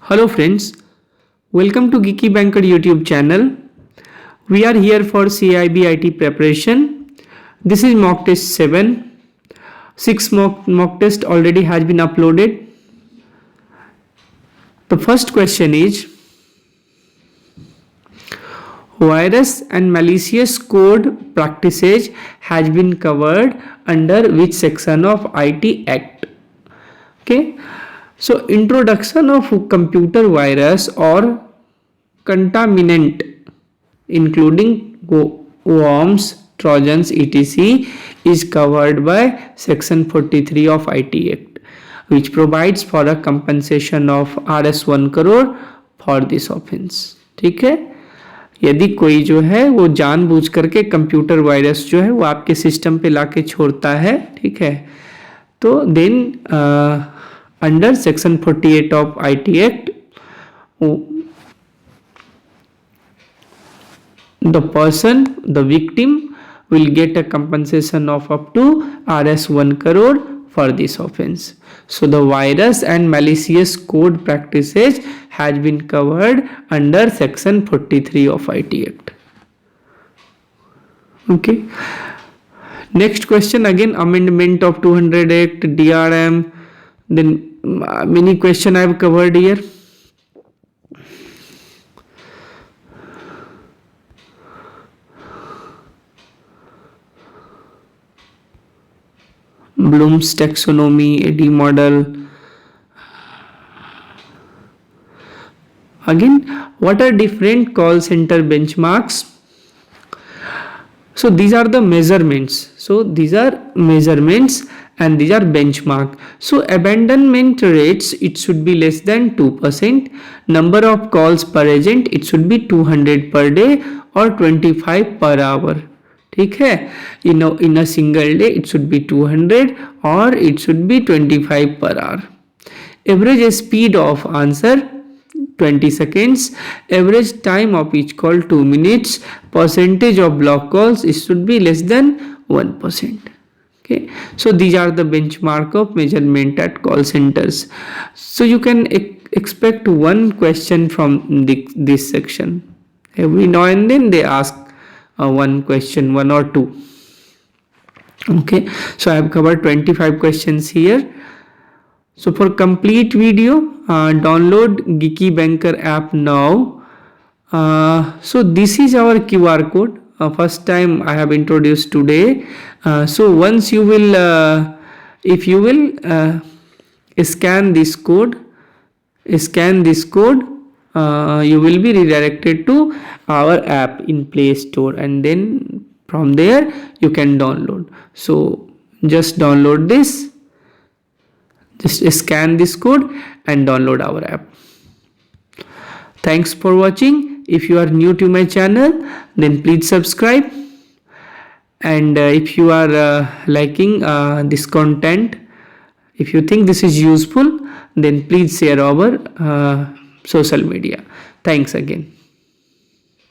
Hello friends, welcome to Geeky Banker YouTube channel. We are here for CAIIB IT preparation. This is mock test 7. 6 mock test already has been uploaded. The first question is, virus and malicious code practices has been covered under which section of IT Act? Okay. So introduction of computer virus or contaminant including worms, trojans, etc. is covered by section 43 of IT Act, which provides for a compensation of Rs 1 crore for this offense. ठीक है, यदि कोई जो है वो जानबूझ करके computer virus जो है वो आपके सिस्टम पे लाके छोड़ता है, ठीक है, तो then under section 48 of IT Act, the victim will get a compensation of up to Rs 1 crore for this offense. So the virus and malicious code practices has been covered under section 43 of IT Act. Okay. Next question, again amendment of 200 Act, DRM, then many question I have covered here. Bloom's taxonomy, AD model. Again, what are different call center benchmarks? So these are the measurements. So these are measurements and these are benchmark. So abandonment rates, it should be less than 2%. Number of calls per agent, it should be 200 per day or 25 per hour. ठीक है, in a single day it should be 200 or it should be 25 per hour. Average speed of answer 20 seconds. Average time of each call 2 minutes. Percentage of block calls, it should be less than 1%. Okay, so these are the benchmark of measurement at call centers. So you can expect one question from this section. Every now and then they ask one question, one or two. Okay, so I have covered 25 questions here. So for complete video, download Geeky Banker app now. So this is our QR code. First time I have introduced today. So once you will, if you will scan this code, you will be redirected to our app in Play Store, and then from there you can download. So just download this, just scan this code and download our app. Thanks for watching. If you are new to my channel, then please subscribe, and if you are liking this content, if you think this is useful, then please share our social media. Thanks again.